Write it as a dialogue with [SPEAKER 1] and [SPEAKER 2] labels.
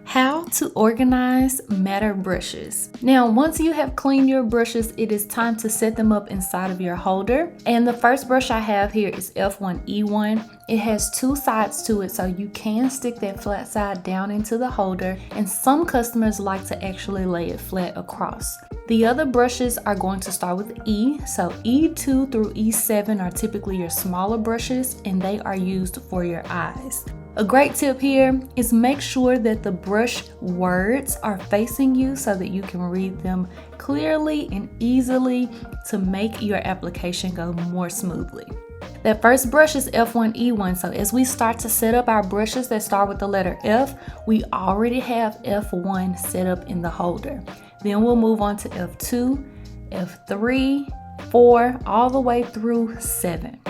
[SPEAKER 1] How to organize matte brushes. Now, once you have cleaned your brushes, it is time to set them up inside of your holder. And the first brush I have here is F1E1. It has two sides to it, so you can stick that flat side down into the holder, and some customers like to actually lay it flat across. The other brushes are going to start with E, so E2 through E7 are typically your smaller brushes, and they are used for your eyes. A great tip here is make sure that the brush words are facing you so that you can read them clearly and easily to make your application go more smoothly. That first brush is F1E1, so as we start to set up our brushes that start with the letter F, we already have F1 set up in the holder. Then we'll move on to F2, F3, 4, all the way through 7.